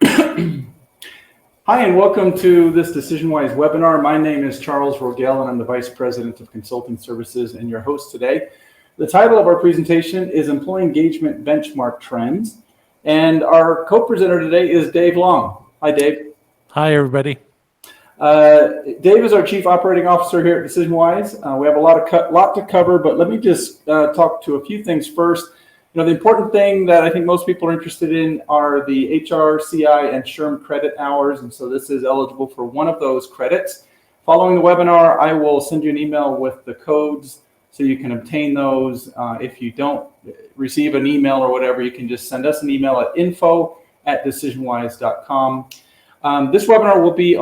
Hi, and welcome to this DecisionWise webinar. My name is Charles Rogel, and I'm the Vice President of Consulting Services and your host today. The title of our presentation is Employee Engagement Benchmark Trends, and our co-presenter today is Dave Long. Hi, Dave. Hi, everybody. Dave is our Chief Operating Officer here at DecisionWise. We have a lot to cover, but let me just talk to a few things first. The important thing that I think most people are interested in are the HR, CI, and SHRM credit hours, and so this is eligible for one of those credits. Following the webinar, I will send you an email with the codes so you can obtain those. If you don't receive an email or whatever, you can just send us an email at info@decisionwise.com. This webinar will be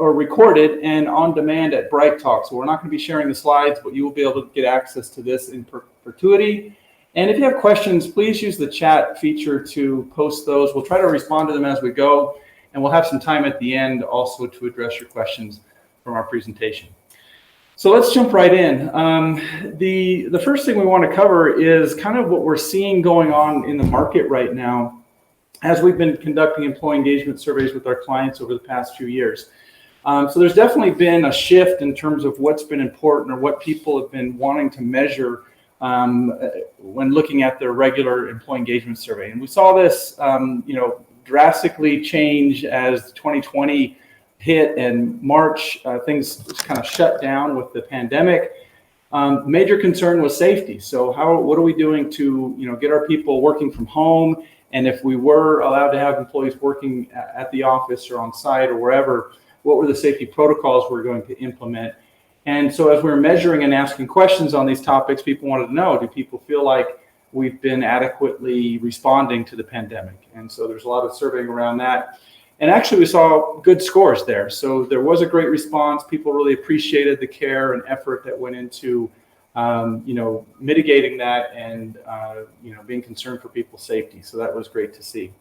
recorded and on demand at Bright Talk, so we're not going to be sharing the slides, but you will be able to get access to this in perpetuity. And if you have questions, please use the chat feature to post those. We'll try to respond to them as we go, and we'll have some time at the end also to address your questions from our presentation. So let's jump right in. The first thing we want to cover is kind of what we're seeing going on in the market right now as we've been conducting employee engagement surveys with our clients over the past few years. So there's definitely been a shift in terms of what's been important or what people have been wanting to measure when looking at their regular employee engagement survey. And we saw this, drastically change as 2020 hit and March, things kind of shut down with the pandemic. Major concern was safety. So what are we doing to, get our people working from home? And if we were allowed to have employees working at the office or on site or wherever, what were the safety protocols we're going to implement? And so as we're measuring and asking questions on these topics, people wanted to know, do people feel like we've been adequately responding to the pandemic? And so there's a lot of surveying around that. And actually we saw good scores there. So there was a great response. People really appreciated the care and effort that went into, mitigating that and, being concerned for people's safety. So that was great to see.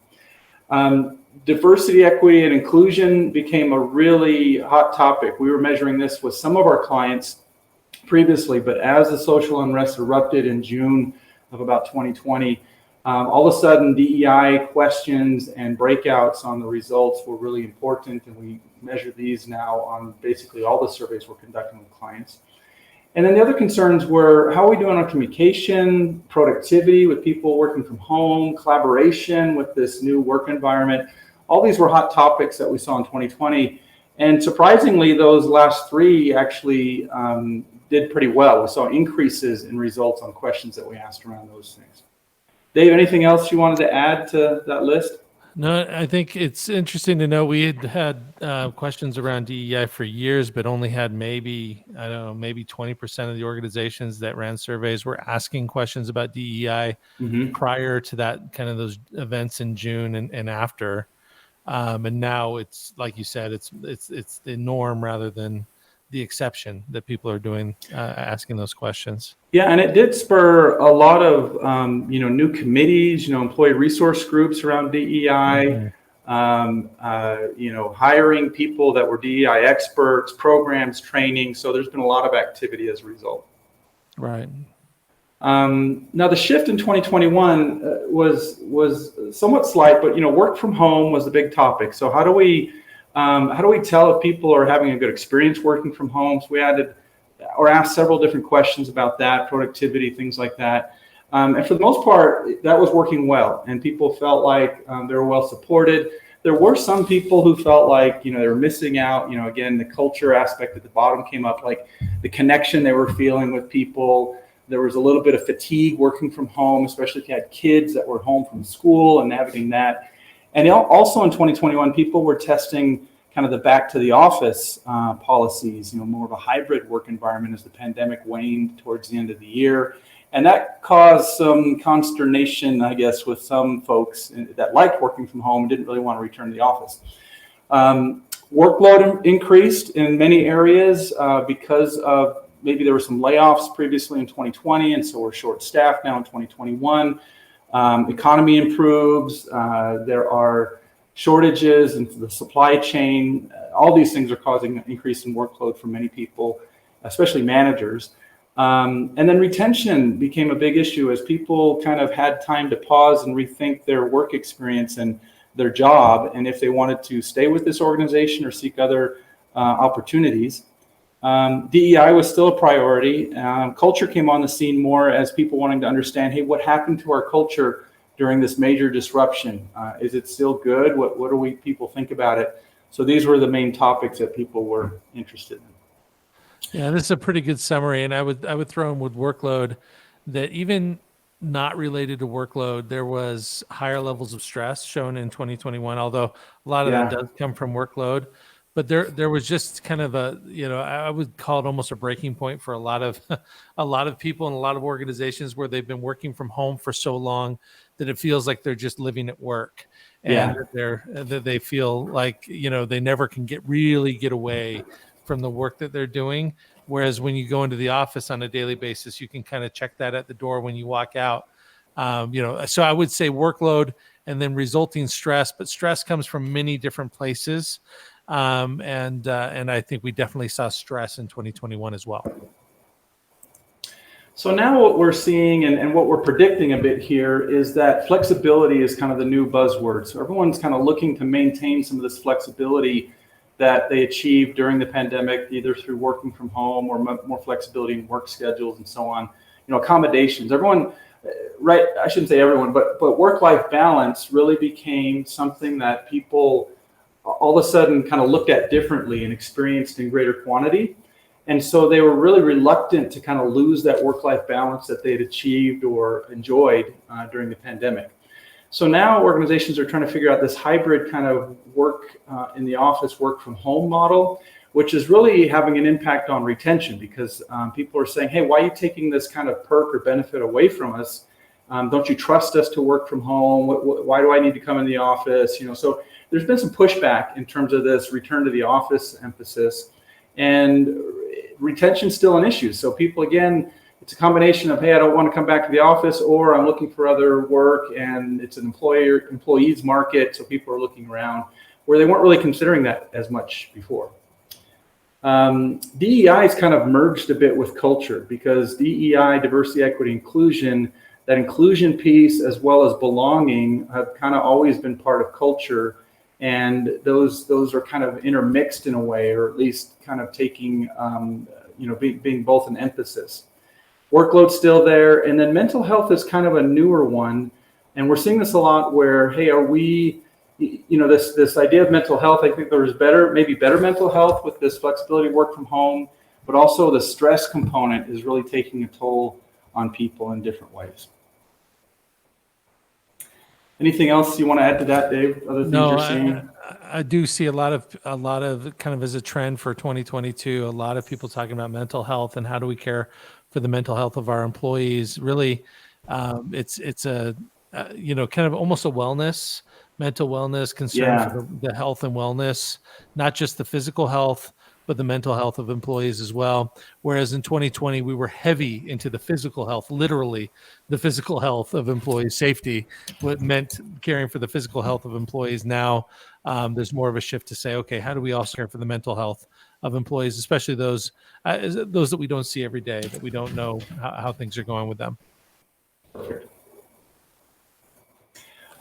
Diversity, equity, and inclusion became a really hot topic. We were measuring this with some of our clients previously, but as the social unrest erupted in June of about 2020, all of a sudden DEI questions and breakouts on the results were really important, and we measure these now on basically all the surveys we're conducting with clients. And then the other concerns were, how are we doing on communication, productivity with people working from home, collaboration with this new work environment? All these were hot topics that we saw in 2020. And surprisingly, those last three actually did pretty well. We saw increases in results on questions that we asked around those things. Dave, anything else you wanted to add to that list? No, I think it's interesting to know we had questions around DEI for years, but only had maybe 20% of the organizations that ran surveys were asking questions about DEI prior to that, kind of those events in June and after. And now it's, like you said, it's the norm rather than the exception that people are doing, asking those questions. Yeah, and it did spur a lot of new committees, employee resource groups around DEI, hiring people that were DEI experts, programs, training. So there's been a lot of activity as a result. Right. Now the shift in 2021 was somewhat slight, but work from home was the big topic. So how do we tell if people are having a good experience working from home? So we asked several different questions about that, productivity, things like that. And for the most part, that was working well, and people felt like they were well supported. There were some people who felt like, they were missing out. Again, the culture aspect at the bottom came up, like the connection they were feeling with people. There was a little bit of fatigue working from home, especially if you had kids that were home from school and navigating that. And also in 2021, people were testing kind of the back to the office policies, more of a hybrid work environment as the pandemic waned towards the end of the year. And that caused some consternation, I guess, with some folks that liked working from home and didn't really want to return to the office. Workload increased in many areas because of maybe there were some layoffs previously in 2020, and so we're short-staffed now in 2021. Economy improves. There are shortages in the supply chain. All these things are causing an increase in workload for many people, especially managers. And then retention became a big issue as people kind of had time to pause and rethink their work experience and their job and if they wanted to stay with this organization or seek other opportunities. DEI was still a priority. Culture came on the scene more as people wanting to understand, hey, what happened to our culture during this major disruption? Is it still good? What do people think about it? So these were the main topics that people were interested in. Yeah, this is a pretty good summary. And I would throw in with workload that even not related to workload, there was higher levels of stress shown in 2021, although a lot of that does come from workload. But there was just kind of a, I would call it almost a breaking point for a lot of people and a lot of organizations where they've been working from home for so long that it feels like they're just living at work, and that they feel like, they never can get away from the work that they're doing. Whereas when you go into the office on a daily basis, you can kind of check that at the door when you walk out. So I would say workload and then resulting stress, but stress comes from many different places. And I think we definitely saw stress in 2021 as well. So now what we're seeing and what we're predicting a bit here is that flexibility is kind of the new buzzword. So everyone's kind of looking to maintain some of this flexibility that they achieved during the pandemic, either through working from home or more flexibility in work schedules and so on. Accommodations. Everyone, right? I shouldn't say everyone, but work-life balance really became something that people all of a sudden kind of looked at differently and experienced in greater quantity. And so they were really reluctant to kind of lose that work-life balance that they'd achieved or enjoyed during the pandemic. So now organizations are trying to figure out this hybrid kind of work in the office, work from home model, which is really having an impact on retention because people are saying, hey, why are you taking this kind of perk or benefit away from us? Don't you trust us to work from home? Why do I need to come in the office? So there's been some pushback in terms of this return to the office emphasis, and retention's still an issue. So people, again, it's a combination of, hey, I don't want to come back to the office, or I'm looking for other work, and it's an employees market, so people are looking around where they weren't really considering that as much before. DEI has kind of merged a bit with culture because DEI, diversity, equity, inclusion, that inclusion piece as well as belonging have kind of always been part of culture, and those are kind of intermixed in a way, or at least kind of taking, being both an emphasis. Workload's still there, and then mental health is kind of a newer one, and we're seeing this a lot where, hey, are we, this idea of mental health, I think there's maybe better mental health with this flexibility work from home, but also the stress component is really taking a toll on people in different ways. Anything else you want to add to that, Dave? Other things you're seeing? I do see a lot of kind of as a trend for 2022, a lot of people talking about mental health and how do we care for the mental health of our employees. Really, it's a kind of almost a mental wellness concern for the health and wellness, not just the physical health, but the mental health of employees as well. Whereas in 2020, we were heavy into the physical health, literally the physical health of employees' safety, what meant caring for the physical health of employees. Now there's more of a shift to say, okay, how do we also care for the mental health of employees, especially those that we don't see every day, that we don't know how things are going with them. Perfect.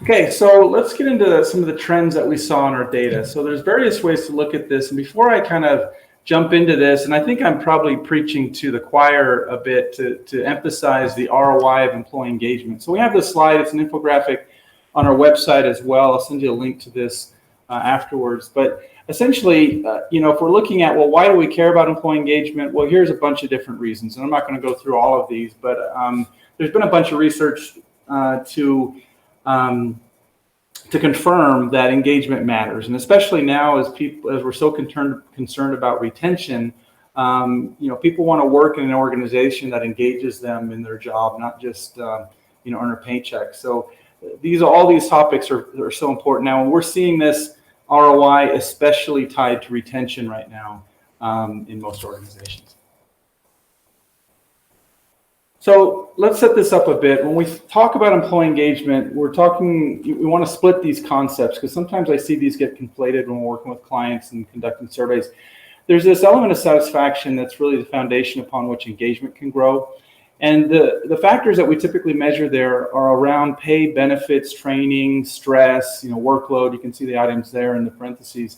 Okay, so let's get into some of the trends that we saw in our data. So there's various ways to look at this. And before I kind of jump into this, and I think I'm probably preaching to the choir a bit to emphasize the ROI of employee engagement. So we have this slide, it's an infographic on our website as well. I'll send you a link to this afterwards. But essentially, if we're looking at, well, why do we care about employee engagement? Well, here's a bunch of different reasons. And I'm not going to go through all of these, but there's been a bunch of research to confirm that engagement matters, and especially now as we're so concerned about retention, people want to work in an organization that engages them in their job, not just earn a paycheck. So all these topics are so important now, and we're seeing this ROI especially tied to retention right now in most organizations. So let's set this up a bit. When we talk about employee engagement, we want to split these concepts because sometimes I see these get conflated when we're working with clients and conducting surveys. There's this element of satisfaction that's really the foundation upon which engagement can grow. And the factors that we typically measure there are around pay, benefits, training, stress, workload. You can see the items there in the parentheses.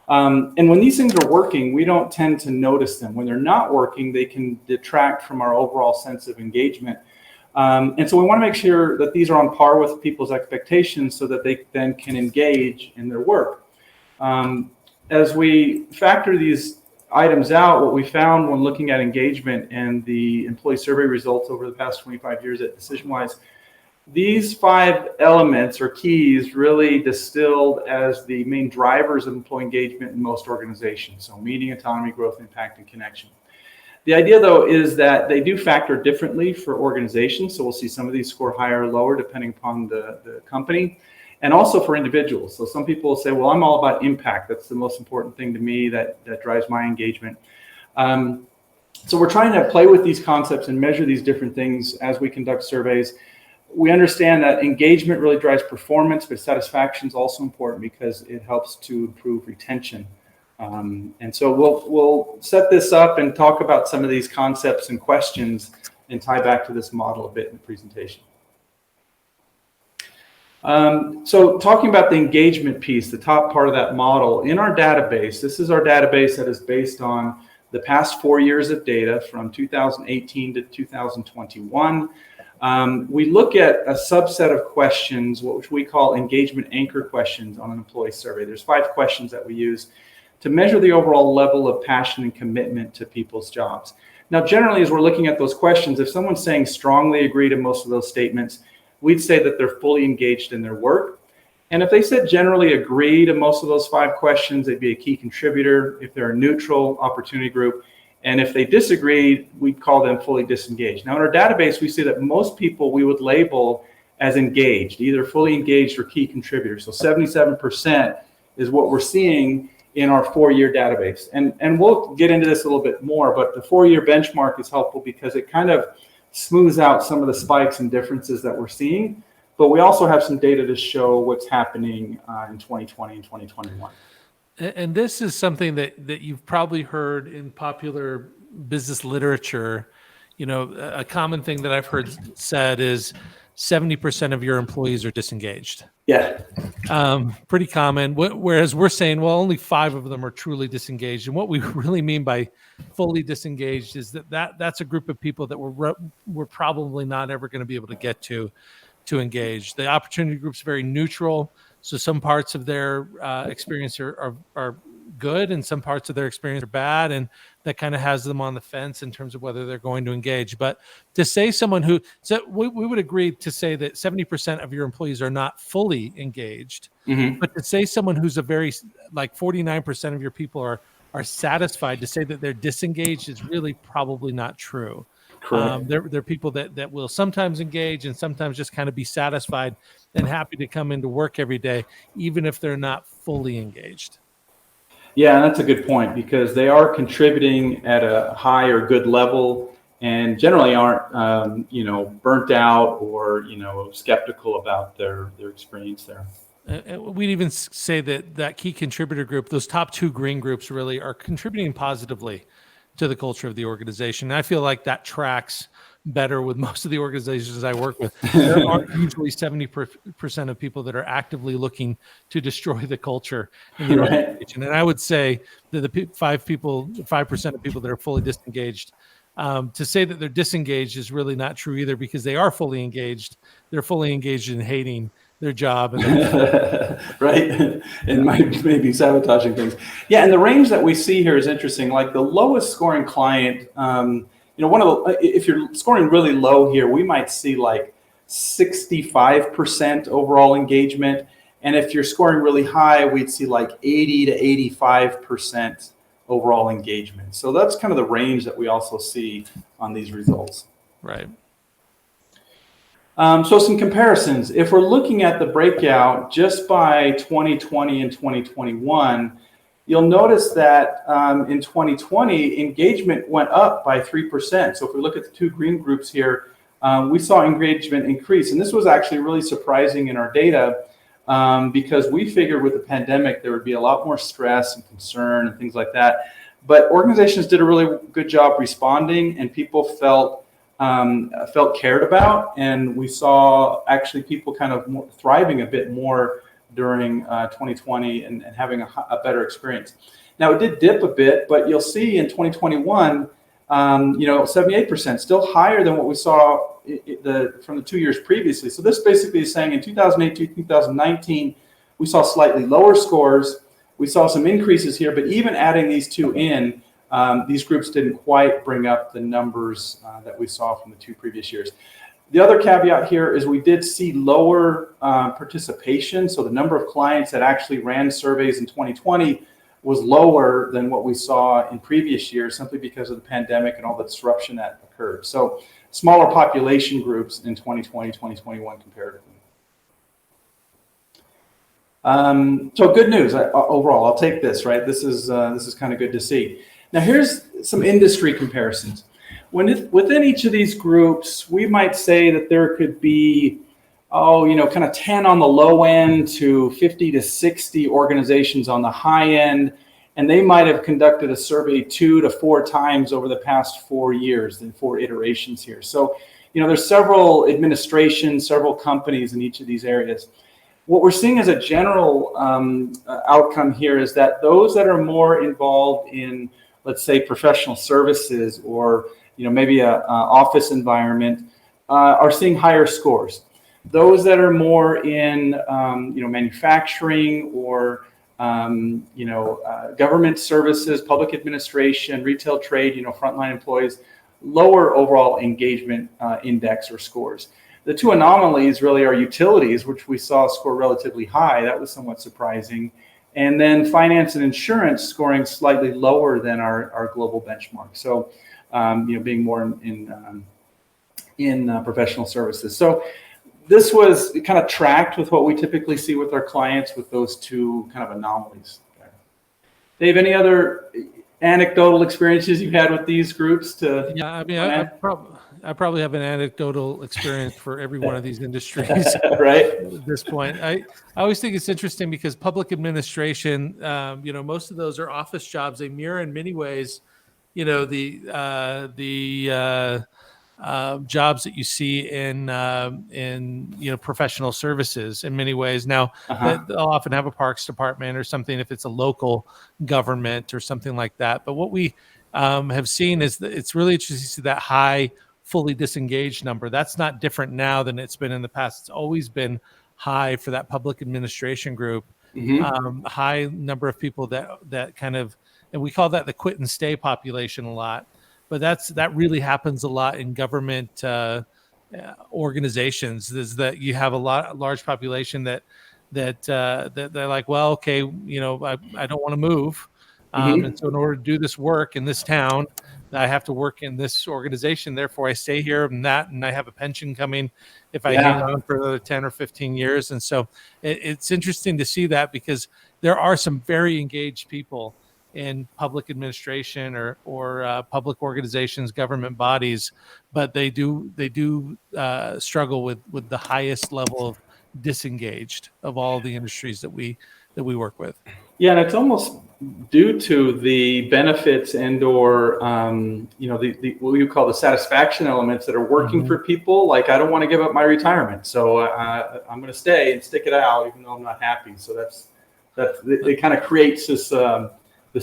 And when these things are working, we don't tend to notice them. When they're not working, they can detract from our overall sense of engagement. And so we want to make sure that these are on par with people's expectations so that they then can engage in their work. As we factor these items out, what we found when looking at engagement and the employee survey results over the past 25 years at DecisionWise, these 5 elements or keys really distilled as the main drivers of employee engagement in most organizations. So meaning, autonomy, growth, impact, and connection. The idea, though, is that they do factor differently for organizations. So we'll see some of these score higher or lower depending upon the company, and also for individuals. So some people will say, well, I'm all about impact. That's the most important thing to me that drives my engagement. So we're trying to play with these concepts and measure these different things as we conduct surveys. We understand that engagement really drives performance, but satisfaction is also important because it helps to improve retention. And so we'll set this up and talk about some of these concepts and questions and tie back to this model a bit in the presentation. So talking about the engagement piece, the top part of that model, in our database, this is our database that is based on the past 4 years of data from 2018 to 2021. We look at a subset of questions, which we call engagement anchor questions on an employee survey. There's 5 questions that we use to measure the overall level of passion and commitment to people's jobs. Now, generally, as we're looking at those questions, if someone's saying strongly agree to most of those statements, we'd say that they're fully engaged in their work. And if they said generally agree to most of those 5 questions, they'd be a key contributor. If they're a neutral opportunity group, and if they disagree, we'd call them fully disengaged. Now, in our database, we see that most people we would label as engaged, either fully engaged or key contributors. So 77% is what we're seeing in our 4-year database. And we'll get into this a little bit more, but the 4-year benchmark is helpful because it kind of smooths out some of the spikes and differences that we're seeing. But we also have some data to show what's happening in 2020 and 2021. And this is something that you've probably heard in popular business literature. A common thing that I've heard said is 70% of your employees are disengaged. Yeah. Pretty common. Whereas we're saying, well, only 5 of them are truly disengaged. And what we really mean by fully disengaged is that's a group of people that we're probably not ever going to be able to get to engage. The opportunity group's very neutral. So some parts of their experience are good and some parts of their experience are bad. And that kind of has them on the fence in terms of whether they're going to engage. But to say we would agree to say that 70% of your employees are not fully engaged. Mm-hmm. But to say someone who's 49% of your people are satisfied, to say that they're disengaged is really probably not true. There are people that will sometimes engage and sometimes just kind of be satisfied and happy to come into work every day, even if they're not fully engaged. Yeah, that's a good point because they are contributing at a high or good level and generally aren't, burnt out or, skeptical about their experience there. We'd even say that key contributor group, those top 2 green groups really are contributing positively to the culture of the organization. And I feel like that tracks better with most of the organizations I work with. There are usually 70% of people that are actively looking to destroy the culture in the organization. And I would say that the 5% of people that are fully disengaged, to say that they're disengaged is really not true either because they are fully engaged. They're fully engaged in hating their job. Right. And maybe sabotaging things. Yeah. And the range that we see here is interesting. Like the lowest scoring client, if you're scoring really low here, we might see like 65% overall engagement. And if you're scoring really high, we'd see like 80 to 85% overall engagement. So that's kind of the range that we also see on these results. Right. So some comparisons. If we're looking at the breakout just by 2020 and 2021, you'll notice that in 2020, engagement went up by 3%. So if we look at the 2 green groups here, we saw engagement increase. And this was actually really surprising in our data because we figured with the pandemic, there would be a lot more stress and concern and things like that. But organizations did a really good job responding and people felt felt cared about, and we saw actually people kind of thriving a bit more during 2020 and having a better experience. Now it did dip a bit, but you'll see in 2021, 78%, still higher than what we saw from the 2 years previously. So this basically is saying in 2018 to 2019, we saw slightly lower scores. We saw some increases here, but even adding these two in, these groups didn't quite bring up the numbers that we saw from the 2 previous years. The other caveat here is we did see lower participation. So the number of clients that actually ran surveys in 2020 was lower than what we saw in previous years, simply because of the pandemic and all the disruption that occurred. So smaller population groups in 2020, 2021 comparatively. So good news overall. I'll take this, right? This is kind of good to see. Now here's some industry comparisons. Within each of these groups, we might say that there could be, kind of 10 on the low end to 50 to 60 organizations on the high end. And they might have conducted a survey 2 to 4 times over the past 4 years, in 4 iterations here. So, there's several administrations, several companies in each of these areas. What we're seeing as a general outcome here is that those that are more involved in, let's say, professional services or maybe a office environment are seeing higher scores. Those that are more in manufacturing or government services, public administration, retail trade, frontline employees, lower overall engagement index or scores. The 2 anomalies really are utilities, which we saw score relatively high. That was somewhat surprising. And then finance and insurance scoring slightly lower than our global benchmark. So, being more in professional services. So this was kind of tracked with what we typically see with our clients with those 2 kind of anomalies. Dave, any other anecdotal experiences you've had with these groups? Yeah, I mean, I probably have an anecdotal experience for every one of these industries, right? At this point, I always think it's interesting because public administration, most of those are office jobs. They mirror in many ways, the jobs that you see in professional services in many ways. Now, they'll often have a parks department or something if it's a local government or something like that. But what we have seen is that it's really interesting to see that high fully disengaged number. That's not different now than it's been in the past. It's always been high for that public administration group. High number of people that kind of, and we call that the quit and stay population a lot. But that really happens a lot in government organizations. Is that you have a large population that they're like, well, okay, I don't want to move, and so in order to do this work in this town, I have to work in this organization. Therefore, I stay here and I have a pension coming if I hang on for another 10 or 15 years. And so it's interesting to see that because there are some very engaged people in public administration or public organizations, government bodies, but they do struggle with the highest level of disengaged of all the industries that we work with. Yeah, and it's almost due to the benefits and or the what you call the satisfaction elements that are working for people. Like, I don't want to give up my retirement, so I'm going to stay and stick it out even though I'm not happy. So it kind of creates this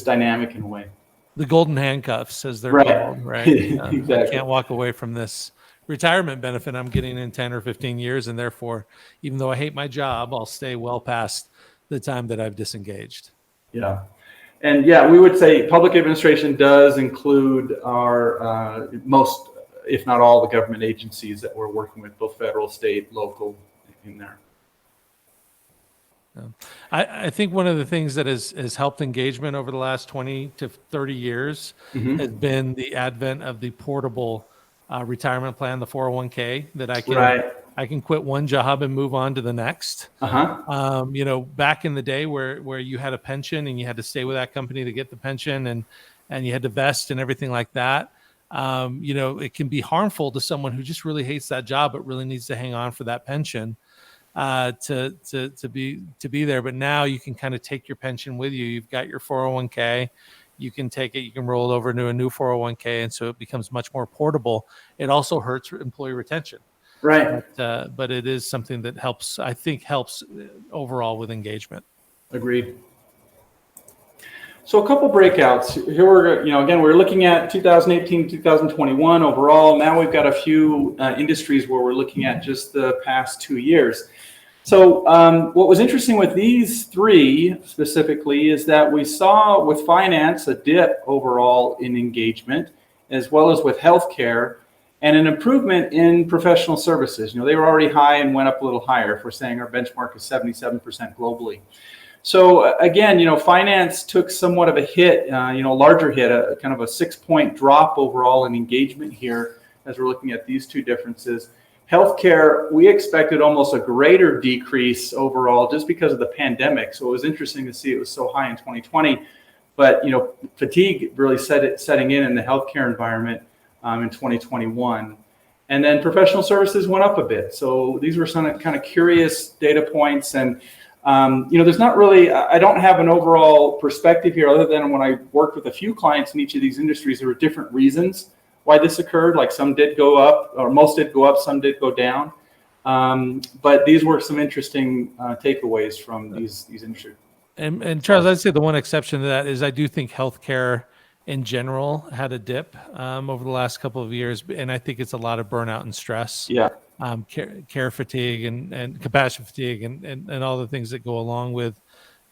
dynamic in a way. The golden handcuffs, as they're called, right? Exactly. I can't walk away from this retirement benefit I'm getting in 10 or 15 years, and therefore, even though I hate my job, I'll stay well past the time that I've disengaged. Yeah. And we would say public administration does include our most, if not all, the government agencies that we're working with, both federal, state, local, in there. I think one of the things that has helped engagement over the last 20 to 30 years has been the advent of the portable retirement plan, the 401k, that I can quit one job and move on to the next. Back in the day where you had a pension and you had to stay with that company to get the pension and you had to vest and everything like that. It can be harmful to someone who just really hates that job but really needs to hang on for that pension to be there. But now you can kind of take your pension with you. You've got your 401k, you can take it, you can roll it over into a new 401k, and so it becomes much more portable. It also hurts employee retention. Right. But it is something that helps, I think, helps overall with engagement. Agreed. So a couple breakouts here. Again, we're looking at 2018, 2021 overall. Now we've got a few industries where we're looking at just the past 2 years. So what was interesting with these three specifically is that we saw with finance a dip overall in engagement, as well as with healthcare, and an improvement in professional services. They were already high and went up a little higher. If we're saying our benchmark is 77% globally. So again, finance took somewhat of a hit, larger hit, a kind of a 6-point drop overall in engagement here as we're looking at these two differences. Healthcare, we expected almost a greater decrease overall just because of the pandemic. So it was interesting to see it was so high in 2020, but fatigue really setting in the healthcare environment in 2021. And then professional services went up a bit. So these were some kind of curious data points. And there's not really, I don't have an overall perspective here other than when I worked with a few clients in each of these industries, there were different reasons why this occurred. Like some did go up, or most did go up, some did go down. But these were some interesting takeaways from these industries. And Charles, I'd say the one exception to that is I do think healthcare in general had a dip over the last couple of years. And I think it's a lot of burnout and stress. Yeah. Care fatigue and compassion fatigue and all the things that go along with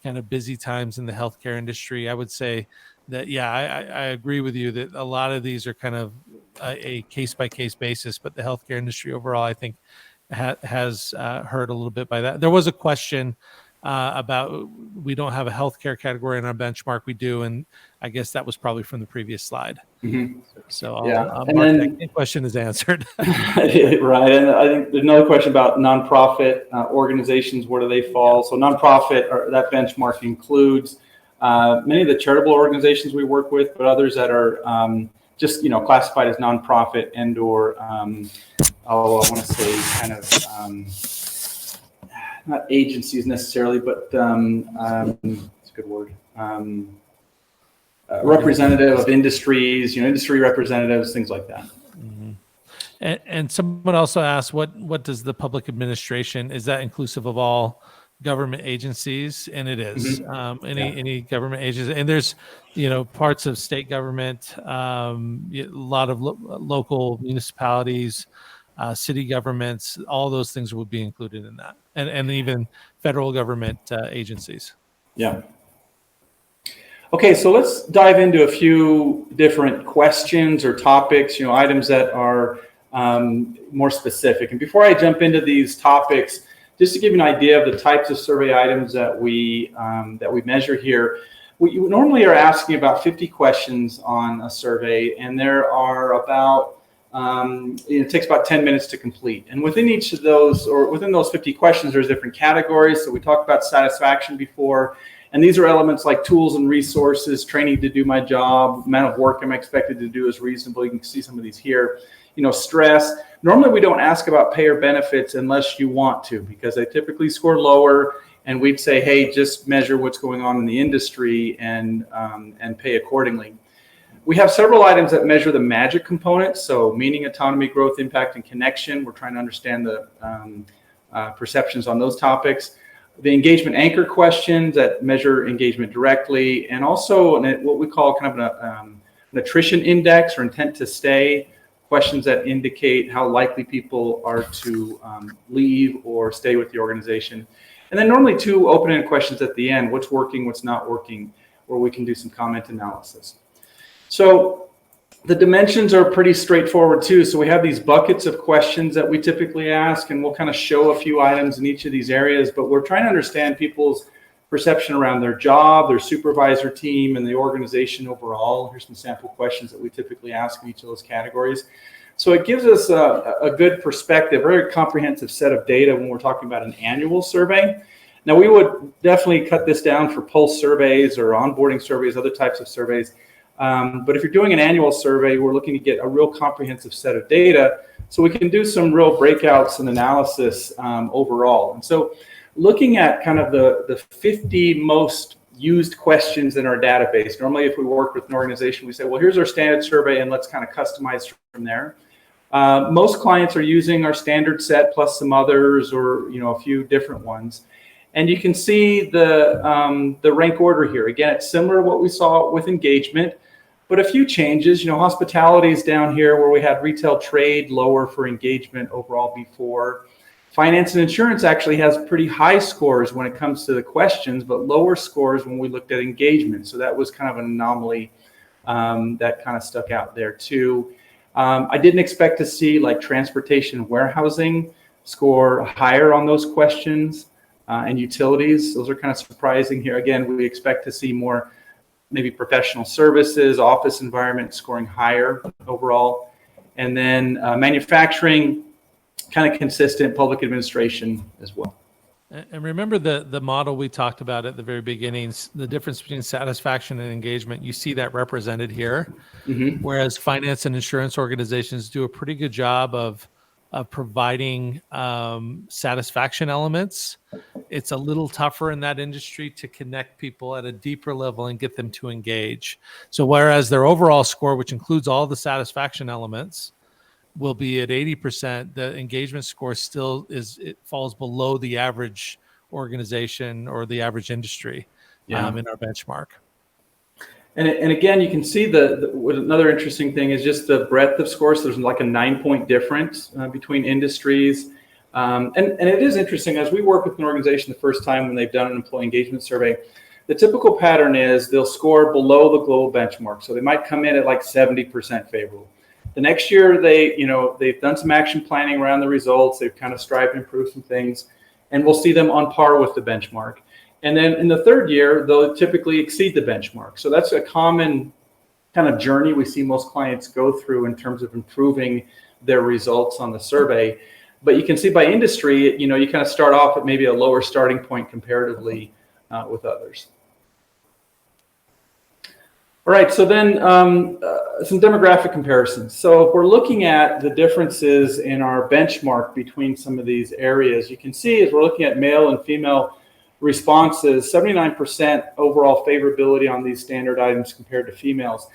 kind of busy times in the healthcare industry. I would say that, I agree with you that a lot of these are kind of a case-by-case basis, but the healthcare industry overall, I think, has hurt a little bit by that. There was a question about we don't have a healthcare category in our benchmark. We do, and I guess that was probably from the previous slide. Mm-hmm. So I'll and mark then, that question is answered. Right, and I think there's another question about nonprofit organizations. Where do they fall? So nonprofit, or that benchmark includes many of the charitable organizations we work with, but others that are just classified as nonprofit and or I want to say kind of not agencies necessarily, but it's a good word. Representative of industries, industry representatives, things like that. Mm-hmm. And someone also asked, what does the public administration, is that inclusive of all government agencies? And it is. Mm-hmm. Any government agency, and there's parts of state government, a lot of local municipalities, city governments, all those things would be included in that, and even federal government agencies. Yeah. Okay, so let's dive into a few different questions or topics, items that are more specific. And before I jump into these topics, just to give you an idea of the types of survey items that we measure here, we normally are asking about 50 questions on a survey, and there are about it takes about 10 minutes to complete. And within each of those, or within those 50 questions, there's different categories. So we talked about satisfaction before. And these are elements like tools and resources, training to do my job, amount of work I'm expected to do is reasonable. You can see some of these here. Stress. Normally we don't ask about pay or benefits unless you want to, because they typically score lower. And we'd say, hey, just measure what's going on in the industry and pay accordingly. We have several items that measure the magic components. So meaning, autonomy, growth, impact, and connection. We're trying to understand the perceptions on those topics. The engagement anchor questions that measure engagement directly, and also what we call kind of an attrition index or intent to stay, questions that indicate how likely people are to leave or stay with the organization. And then normally 2 open-ended questions at the end: what's working, what's not working, where we can do some comment analysis. So the dimensions are pretty straightforward too. So we have these buckets of questions that we typically ask, and we'll kind of show a few items in each of these areas, but we're trying to understand people's perception around their job, their supervisor team, and the organization overall. Here's some sample questions that we typically ask in each of those categories. So it gives us a good perspective, a very comprehensive set of data when we're talking about an annual survey. Now, we would definitely cut this down for pulse surveys or onboarding surveys, other types of surveys. But if you're doing an annual survey, we're looking to get a real comprehensive set of data so we can do some real breakouts and analysis overall. And so looking at kind of the 50 most used questions in our database. Normally, if we work with an organization, we say, well, here's our standard survey, and let's kind of customize from there. Most clients are using our standard set plus some others, or a few different ones. And you can see the rank order here. Again, it's similar to what we saw with engagement, but a few changes. Hospitality is down here where we had retail trade lower for engagement overall before. Finance and insurance actually has pretty high scores when it comes to the questions, but lower scores when we looked at engagement. So that was kind of an anomaly that kind of stuck out there too. I didn't expect to see like transportation and warehousing score higher on those questions, and utilities. Those are kind of surprising here. Again, we expect to see more maybe professional services, office environment scoring higher overall. And then manufacturing, kind of consistent, public administration as well. And remember the model we talked about at the very beginning, the difference between satisfaction and engagement. You see that represented here, whereas finance and insurance organizations do a pretty good job of providing satisfaction elements. It's a little tougher in that industry to connect people at a deeper level and get them to engage. So whereas their overall score, which includes all the satisfaction elements, will be at 80%, the engagement score still falls below the average organization or the average industry in our benchmark. And again, you can see another interesting thing is just the breadth of scores. So there's like a 9-point difference between industries. And it is interesting, as we work with an organization the first time when they've done an employee engagement survey, the typical pattern is they'll score below the global benchmark. So they might come in at like 70% favorable. The next year, they've done some action planning around the results. They've kind of strived to improve some things, and we'll see them on par with the benchmark. And then in the third year, they'll typically exceed the benchmark. So that's a common kind of journey we see most clients go through in terms of improving their results on the survey. But you can see by industry, you kind of start off at maybe a lower starting point comparatively with others. All right, so then some demographic comparisons. So if we're looking at the differences in our benchmark between some of these areas, you can see as we're looking at male and female responses, 79% overall favorability on these standard items compared to females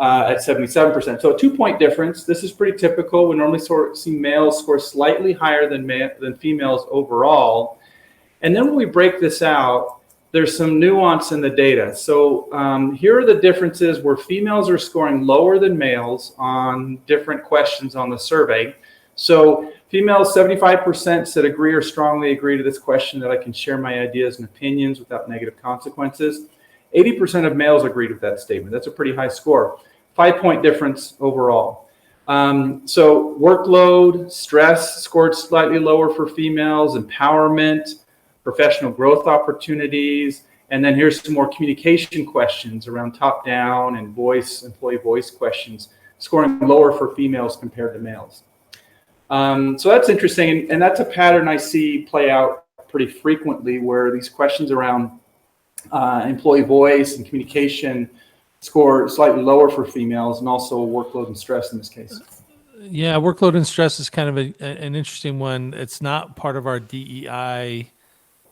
at 77%. So a 2-point difference. This is pretty typical. We normally see males score slightly higher than females overall. And then when we break this out, there's some nuance in the data. So here are the differences where females are scoring lower than males on different questions on the survey. So females, 75% said agree or strongly agree to this question that I can share my ideas and opinions without negative consequences. 80% of males agreed with that statement. That's a pretty high score. 5-point difference overall. So workload, stress scored slightly lower for females, empowerment, professional growth opportunities, and then here's some more communication questions around top-down and employee voice questions, scoring lower for females compared to males. So that's interesting, and that's a pattern I see play out pretty frequently, where these questions around employee voice and communication score slightly lower for females, and also workload and stress in this case. Yeah, workload and stress is kind of an interesting one. It's not part of our DEI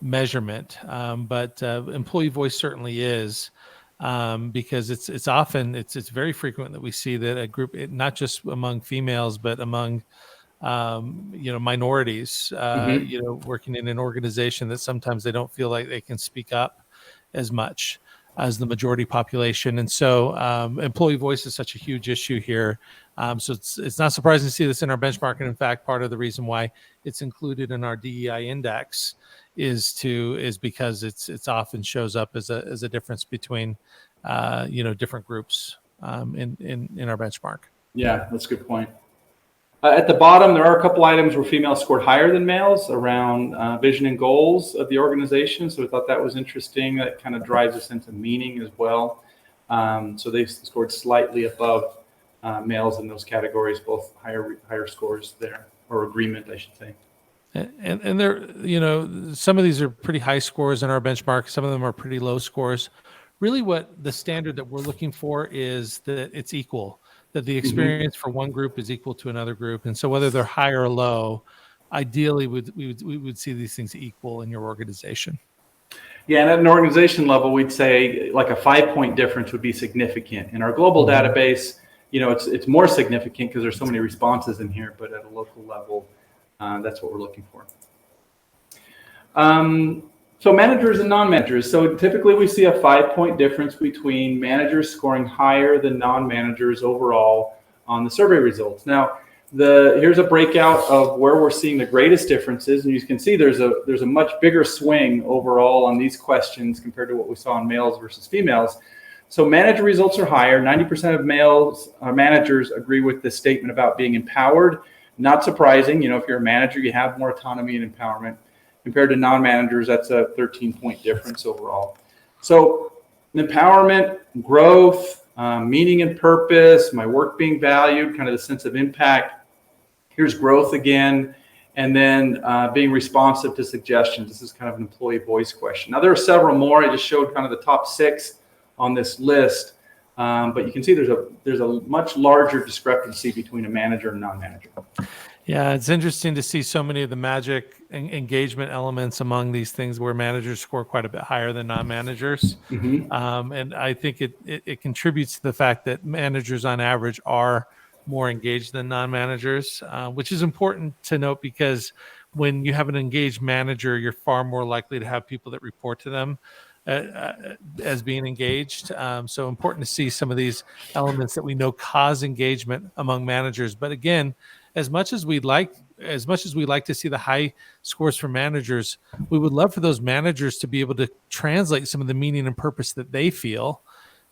measurement, but employee voice certainly is, because it's very frequent that we see that a group, not just among females, but among minorities, working in an organization, that sometimes they don't feel like they can speak up as much as the majority population. And so employee voice is such a huge issue here. So it's not surprising to see this in our benchmark. And in fact, part of the reason why it's included in our DEI index is because it's often shows up as a difference between different groups in our benchmark. Yeah, that's a good point. At the bottom, there are a couple items where females scored higher than males around vision and goals of the organization. So we thought that was interesting. That kind of drives a sense of meaning as well. So they scored slightly above males in those categories, both higher scores there, or agreement, I should say. And there, some of these are pretty high scores in our benchmark. Some of them are pretty low scores. Really, what the standard that we're looking for is that it's equal, that the experience for one group is equal to another group. And so whether they're high or low, ideally we would see these things equal in your organization. Yeah, and at an organization level, we'd say like a 5-point difference would be significant. In our global database, it's more significant because there's so many responses in here, but at a local level, that's what we're looking for. So managers and non-managers. So typically we see a 5-point difference between managers scoring higher than non-managers overall on the survey results. Now, here's a breakout of where we're seeing the greatest differences, and you can see there's a much bigger swing overall on these questions compared to what we saw in males versus females. So manager results are higher. 90% of managers agree with this statement about being empowered. Not surprising, if you're a manager, you have more autonomy and empowerment. Compared to non-managers, that's a 13-point difference overall. So empowerment, growth, meaning and purpose, my work being valued, kind of the sense of impact. Here's growth again, and then being responsive to suggestions. This is kind of an employee voice question. Now, there are several more. I just showed kind of the top 6 on this list, but you can see there's a much larger discrepancy between a manager and non-manager. Yeah, it's interesting to see so many of the magic engagement elements among these things where managers score quite a bit higher than non-managers. And I think it contributes to the fact that managers on average are more engaged than non-managers, which is important to note because when you have an engaged manager, you're far more likely to have people that report to them as being engaged. So important to see some of these elements that we know cause engagement among managers. But again, as much as we like to see the high scores for managers, we would love for those managers to be able to translate some of the meaning and purpose that they feel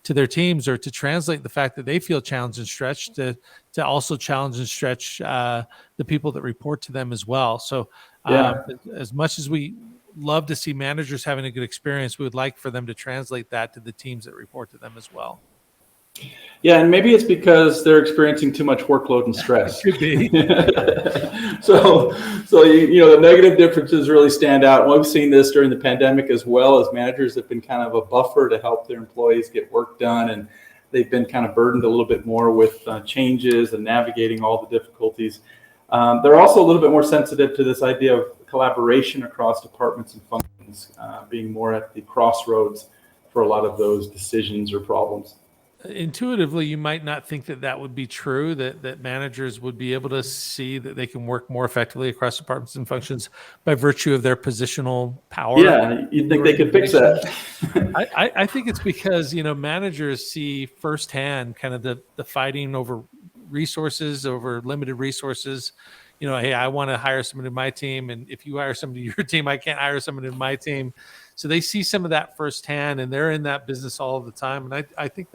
to their teams, or to translate the fact that they feel challenged and stretched to also challenge and stretch the people that report to them as well. So as much as we love to see managers having a good experience, we would like for them to translate that to the teams that report to them as well. Yeah, and maybe it's because they're experiencing too much workload and stress. Could be. So the negative differences really stand out. We've seen this during the pandemic as well, as managers have been kind of a buffer to help their employees get work done, and they've been kind of burdened a little bit more with changes and navigating all the difficulties. They're also a little bit more sensitive to this idea of collaboration across departments and functions, being more at the crossroads for a lot of those decisions or problems. Intuitively, you might not think that would be true, that managers would be able to see that they can work more effectively across departments and functions by virtue of their positional power. Yeah, you'd think they could fix that. I think it's because, managers see firsthand kind of the fighting over resources, over limited resources. Hey, I want to hire someone in my team, and if you hire somebody in your team, I can't hire someone in my team. So they see some of that firsthand, and they're in that business all the time. And I think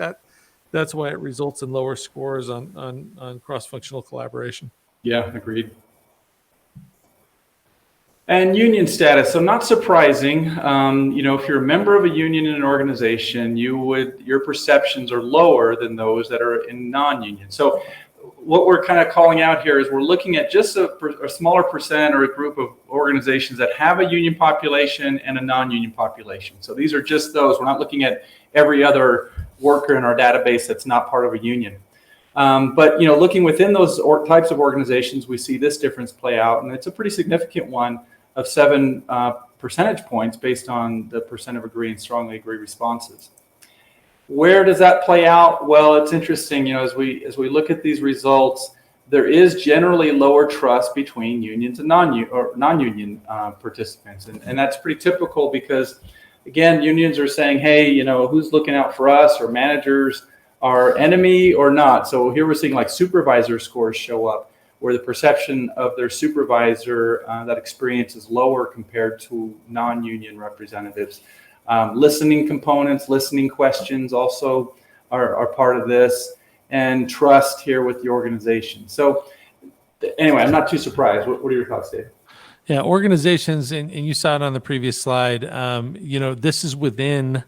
that's why it results in lower scores on cross-functional collaboration. Yeah, agreed. And union status. So not surprising, if you're a member of a union in an organization, your perceptions are lower than those that are in non-union. So what we're kind of calling out here is we're looking at just a smaller percent or a group of organizations that have a union population and a non-union population. So these are just those. We're not looking at every other worker in our database that's not part of a union. But looking within those types of organizations, we see this difference play out, and it's a pretty significant one of 7 percentage points based on the percent of agree and strongly agree responses. Where does that play out? Well, it's interesting. As we look at these results, there is generally lower trust between unions and non-union participants, and that's pretty typical because, again, unions are saying, hey, who's looking out for us, or managers are enemy or not. So here we're seeing like supervisor scores show up, where the perception of their supervisor, that experience is lower compared to non-union representatives. Listening components, listening questions also are part of this, and trust here with the organization. So anyway, I'm not too surprised. What are your thoughts, Dave? Yeah, organizations, and you saw it on the previous slide, this is within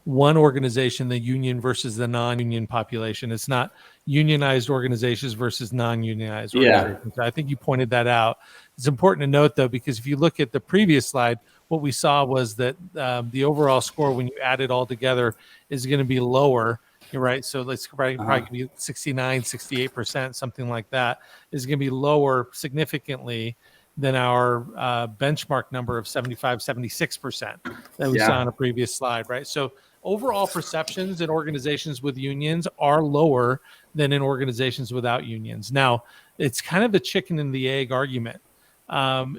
one organization, the union versus the non-union population. It's not unionized organizations versus non-unionized organizations. Yeah. I think you pointed that out. It's important to note, though, because if you look at the previous slide, what we saw was that the overall score, when you add it all together, is going to be lower. You're right. So let's probably be 69, 68%, something like that, is going to be lower significantly than our benchmark number of 75, 76% that we saw on a previous slide, right? So overall perceptions in organizations with unions are lower than in organizations without unions. Now, it's kind of the chicken and the egg argument.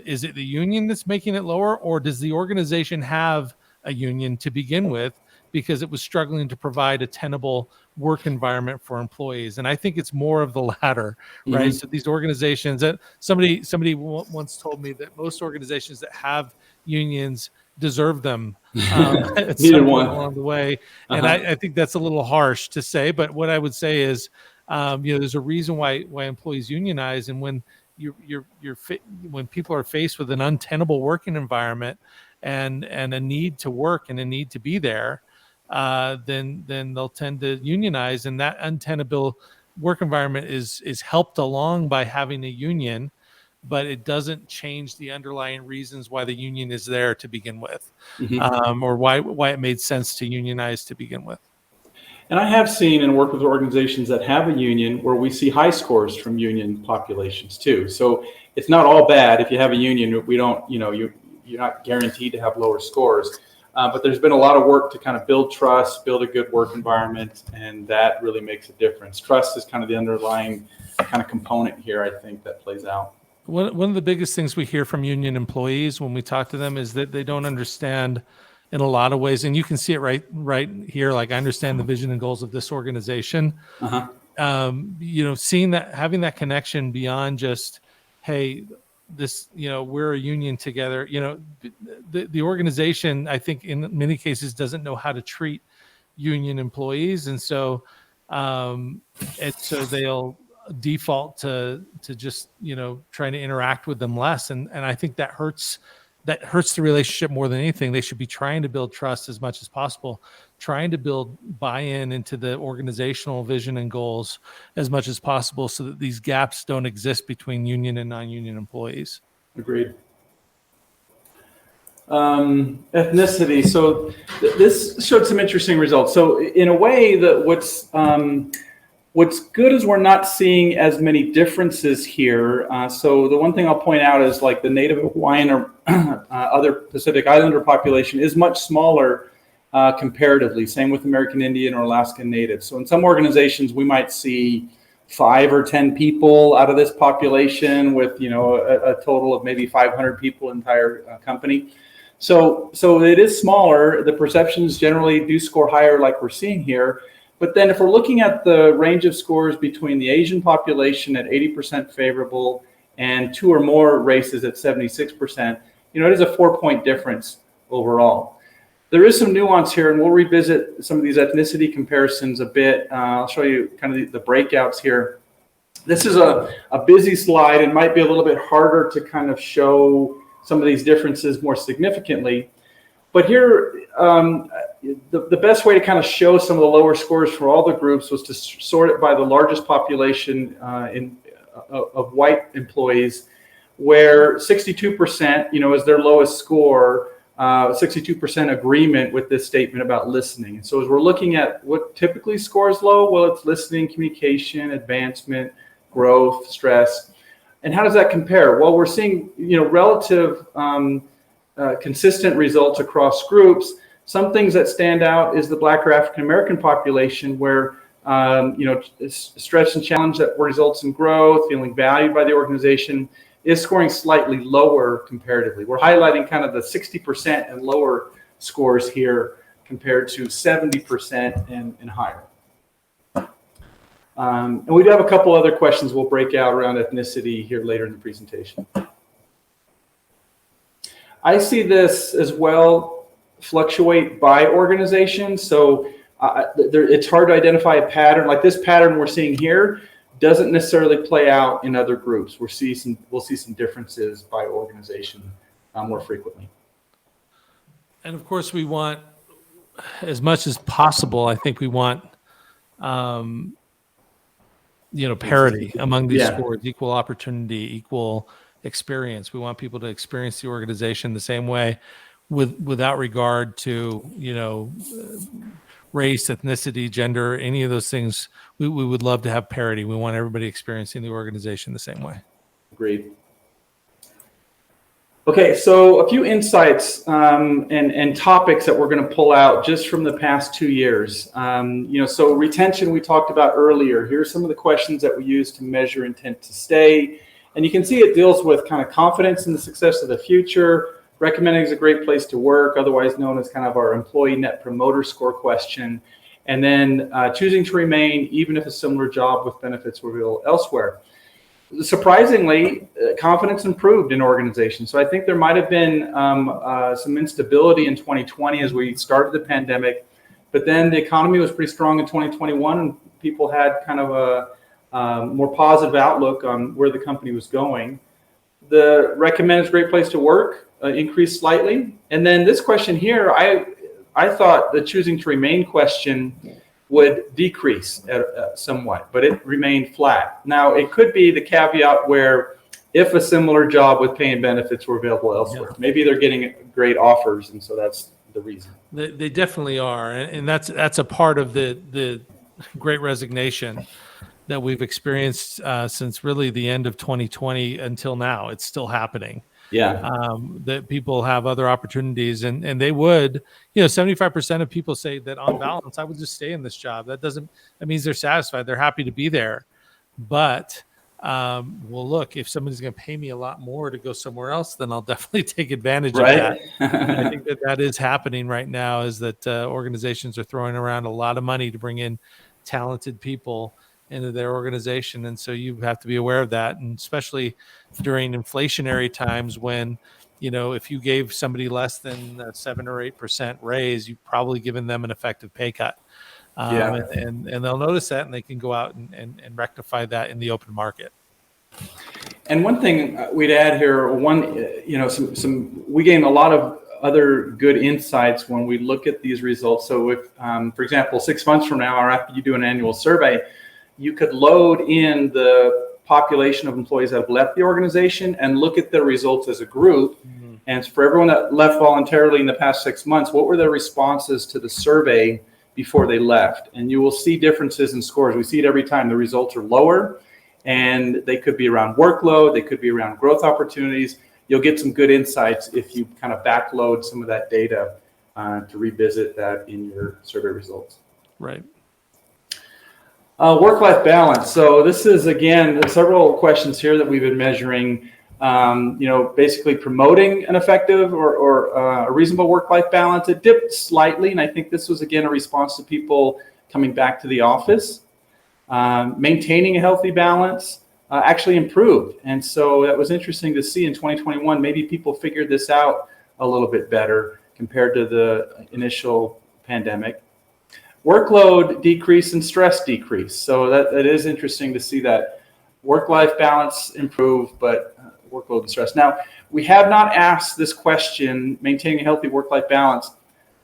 Is it the union that's making it lower, or does the organization have a union to begin with because it was struggling to provide a tenable work environment for employees? And I think it's more of the latter, right? So these organizations that somebody once told me that most organizations that have unions deserve them at some point along the way. And I think that's a little harsh to say, but what I would say is, there's a reason why employees unionize. And when when people are faced with an untenable working environment and a need to work and a need to be there, then they'll tend to unionize. And that untenable work environment is helped along by having a union, but it doesn't change the underlying reasons why the union is there to begin with, or why it made sense to unionize to begin with. And I have seen and worked with organizations that have a union where we see high scores from union populations too. So it's not all bad. If you have a union, we don't, you're not guaranteed to have lower scores. But there's been a lot of work to kind of build trust, build a good work environment, and that really makes a difference. Trust is kind of the underlying kind of component here, I think, that plays out. One of the biggest things we hear from union employees when we talk to them is that they don't understand in a lot of ways, and you can see it right here. Like, I understand the vision and goals of this organization. Seeing that, having that connection beyond just, hey, this, we're a union together. The organization, I think, in many cases, doesn't know how to treat union employees, and so they'll default to just trying to interact with them less, and I think that hurts the relationship more than anything. They should be trying to build trust as much as possible, trying to build buy-in into the organizational vision and goals as much as possible, so that these gaps don't exist between union and non-union employees. Agreed. Ethnicity. So this showed some interesting results. So in a way, that what's good is we're not seeing as many differences here. So the one thing I'll point out is, like, the Native Hawaiian or other Pacific Islander population is much smaller comparatively. Same with American Indian or Alaskan Native. So in some organizations, we might see 5 or 10 people out of this population with, a total of maybe 500 people entire company. So it is smaller. The perceptions generally do score higher, like we're seeing here. But then if we're looking at the range of scores between the Asian population at 80% favorable and 2 or more races at 76%, it is a 4-point difference overall. There is some nuance here, and we'll revisit some of these ethnicity comparisons a bit. I'll show you kind of the breakouts here. This is a busy slide and might be a little bit harder to kind of show some of these differences more significantly. But here, the best way to kind of show some of the lower scores for all the groups was to sort it by the largest population of white employees, where 62%, is their lowest score, 62% agreement with this statement about listening. And so as we're looking at what typically scores low, well, it's listening, communication, advancement, growth, stress. And how does that compare? Well, we're seeing, relative consistent results across groups. Some things that stand out is the Black or African American population, where stress and challenge that results in growth, feeling valued by the organization, is scoring slightly lower comparatively. We're highlighting kind of the 60% and lower scores here compared to 70% and higher. And we do have a couple other questions we'll break out around ethnicity here later in the presentation. I see this as well fluctuate by organization. So it's hard to identify a pattern. Like this pattern we're seeing here doesn't necessarily play out in other groups. We'll see some differences by organization more frequently. And of course, we want, as much as possible, I think we want parity among these scores, equal opportunity, equal experience. We want people to experience the organization the same way, without regard to race, ethnicity, gender, any of those things. We would love to have parity. We want everybody experiencing the organization the same way. Agreed. Okay, so a few insights and topics that we're going to pull out just from the past 2 years. So retention we talked about earlier. Here's some of the questions that we use to measure intent to stay. And you can see it deals with kind of confidence in the success of the future, recommending is a great place to work, otherwise known as kind of our employee net promoter score question. And then choosing to remain even if a similar job with benefits were available elsewhere. Surprisingly, confidence improved in organizations. So I think there might have been some instability in 2020 as we started the pandemic, but then the economy was pretty strong in 2021 and people had kind of a more positive outlook on where the company was going. The recommend is a great place to work increased slightly. And then this question here, I thought the choosing to remain question would decrease somewhat, but it remained flat. Now, it could be the caveat where if a similar job with pay and benefits were available elsewhere, maybe they're getting great offers, and so that's the reason. They definitely are, and that's a part of the Great Resignation that we've experienced since really the end of 2020 until now. It's still happening. Yeah. That people have other opportunities and they would, 75% of people say that on balance, I would just stay in this job. That means they're satisfied. They're happy to be there. But, well, look, if somebody's going to pay me a lot more to go somewhere else, then I'll definitely take advantage of that. And I think that is happening right now is that organizations are throwing around a lot of money to bring in talented people into their organization. And so you have to be aware of that. And especially during inflationary times when, if you gave somebody less than a 7 or 8% raise, you've probably given them an effective pay cut. And they'll notice that and they can go out and rectify that in the open market. And one thing we'd add here, we gain a lot of other good insights when we look at these results. So if, for example, 6 months from now, or after you do an annual survey, you could load in the population of employees that have left the organization and look at their results as a group. Mm-hmm. And for everyone that left voluntarily in the past 6 months, what were their responses to the survey before they left? And you will see differences in scores. We see it every time. The results are lower, and they could be around workload. They could be around growth opportunities. You'll get some good insights if you kind of backload some of that data to revisit that in your survey results. Right. Work-life balance. So this is, again, several questions here that we've been measuring, basically promoting an effective or a reasonable work-life balance. It dipped slightly, and I think this was, again, a response to people coming back to the office. Maintaining a healthy balance actually improved. And so that was interesting to see in 2021. Maybe people figured this out a little bit better compared to the initial pandemic. Workload decrease and stress decrease. So that is interesting to see that work-life balance improve, but workload and stress. Now, we have not asked this question, maintaining a healthy work-life balance,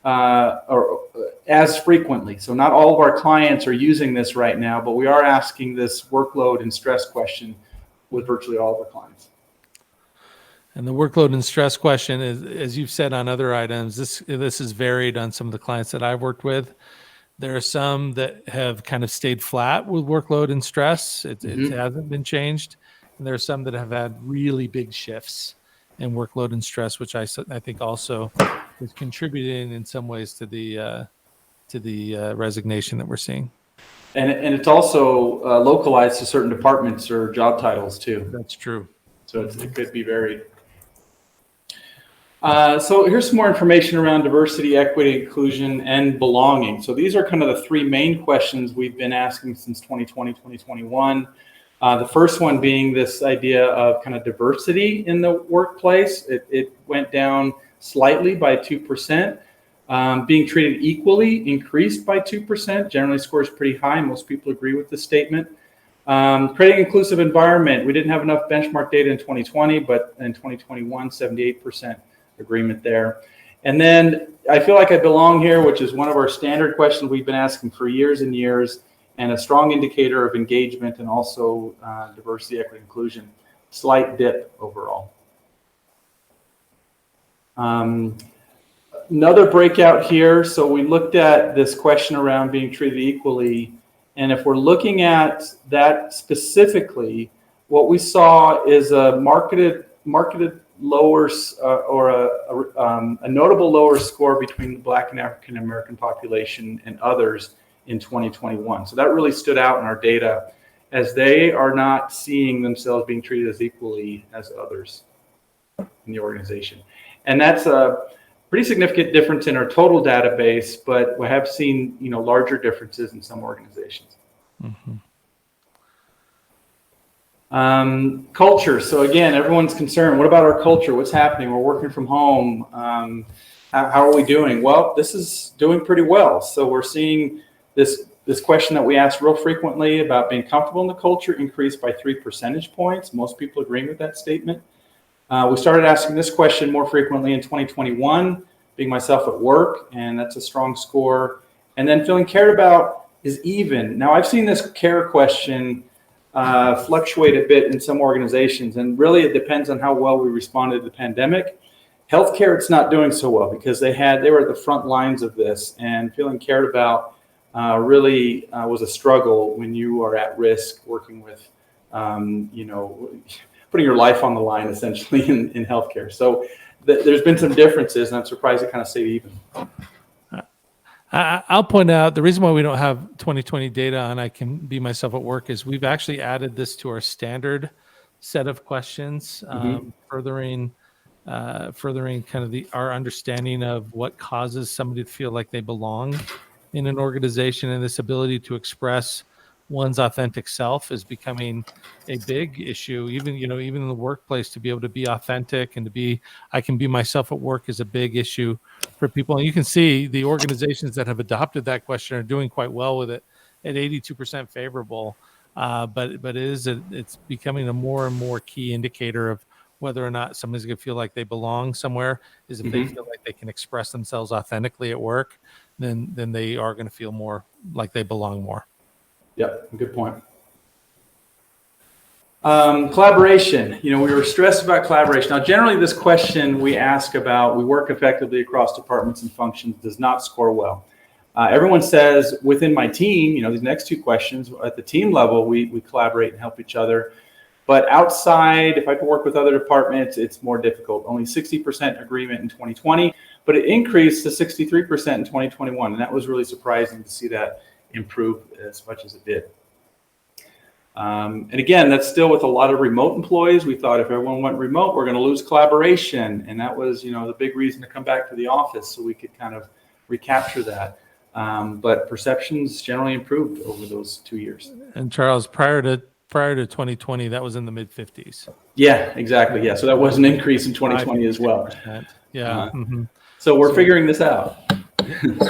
or as frequently. So not all of our clients are using this right now, but we are asking this workload and stress question with virtually all of our clients. And the workload and stress question is, as you've said on other items, this is varied on some of the clients that I've worked with. There are some that have kind of stayed flat with workload and stress. It hasn't been changed. And there are some that have had really big shifts in workload and stress, which I think also is contributing in some ways to the resignation that we're seeing. And it's also localized to certain departments or job titles too. That's true. So it could be varied. So here's some more information around diversity, equity, inclusion, and belonging. So these are kind of the three main questions we've been asking since 2020, 2021. The first one being this idea of kind of diversity in the workplace. It went down slightly by 2%. Being treated equally increased by 2%. Generally scores pretty high. Most people agree with this statement. Creating an inclusive environment. We didn't have enough benchmark data in 2020, but in 2021, 78% agreement there. And then I feel like I belong here, which is one of our standard questions we've been asking for years and years, and a strong indicator of engagement and also diversity, equity, inclusion. Slight dip overall. Another breakout here. So we looked at this question around being treated equally. And if we're looking at that specifically, what we saw is a marketed lower or a notable lower score between the Black and African American population and others in 2021. So that really stood out in our data, as they are not seeing themselves being treated as equally as others in the organization. And that's a pretty significant difference in our total database, but we have seen, larger differences in some organizations. Mm-hmm. Culture. So again, everyone's concerned. What about our culture? What's happening? We're working from home. How are we doing? Well, this is doing pretty well. So we're seeing this question that we ask real frequently about being comfortable in the culture increased by 3 percentage points. Most people agree with that statement. We started asking this question more frequently in 2021, being myself at work, and that's a strong score. And then feeling cared about is even. Now, I've seen this care question fluctuate a bit in some organizations, and really it depends on how well we responded to the pandemic. Healthcare, it's not doing so well because they were at the front lines of this, and feeling cared about really was a struggle when you are at risk working with, putting your life on the line essentially in healthcare. So there's been some differences, and I'm surprised it kind of stayed even. I'll point out the reason why we don't have 2020 data on I Can Be Myself at Work is we've actually added this to our standard set of questions, furthering kind of our understanding of what causes somebody to feel like they belong in an organization, and this ability to express one's authentic self is becoming a big issue. Even in the workplace, to be able to be authentic and I can be myself at work is a big issue for people. And you can see the organizations that have adopted that question are doing quite well with it at 82% favorable. But it's becoming a more and more key indicator of whether or not somebody's going to feel like they belong somewhere is if they feel like they can express themselves authentically at work, then they are going to feel more like they belong more. Yep, good point. Collaboration. We were stressed about collaboration. Now, generally, this question we ask about, we work effectively across departments and functions, does not score well. Everyone says within my team, these next two questions, at the team level, we collaborate and help each other. But outside, if I can work with other departments, it's more difficult. Only 60% agreement in 2020, but it increased to 63% in 2021. And that was really surprising to see that improve as much as it did. And again, that's still with a lot of remote employees. We thought if everyone went remote, we're going to lose collaboration. And that was, the big reason to come back to the office so we could kind of recapture that. But perceptions generally improved over those 2 years. And Charles, prior to 2020, that was in the mid 50s. Yeah, exactly. Yeah. So that was an increase in 2020 as well. Yeah. So we're figuring this out.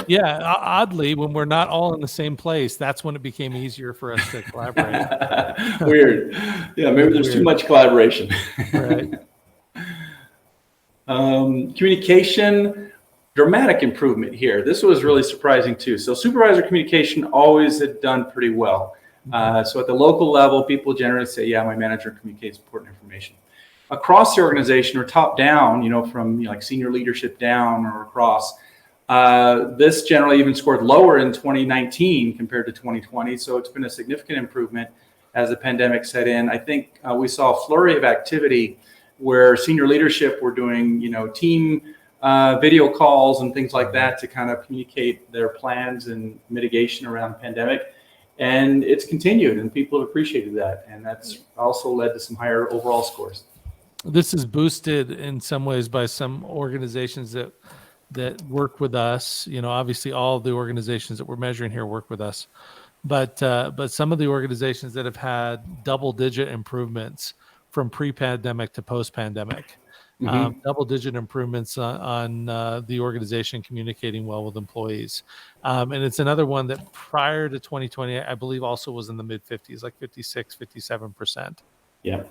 Yeah, oddly, when we're not all in the same place, that's when it became easier for us to collaborate. Weird. Yeah, maybe there's too much collaboration. Right. Communication, dramatic improvement here. This was really surprising too. So supervisor communication always had done pretty well. So at the local level, people generally say, yeah, my manager communicates important information. Across the organization or top down, from like senior leadership down or across, this generally even scored lower in 2019 compared to 2020. So it's been a significant improvement as the pandemic set in. I think we saw a flurry of activity where senior leadership were doing, team video calls and things like that to kind of communicate their plans and mitigation around the pandemic. And it's continued, and people have appreciated that. And that's also led to some higher overall scores. This is boosted in some ways by some organizations that work with us. Obviously all of the organizations that we're measuring here work with us, but some of the organizations that have had double-digit improvements from pre-pandemic to post-pandemic, double-digit improvements on the organization communicating well with employees. And it's another one that prior to 2020, I believe also was in the mid 50s, like 56, 57%. Yeah.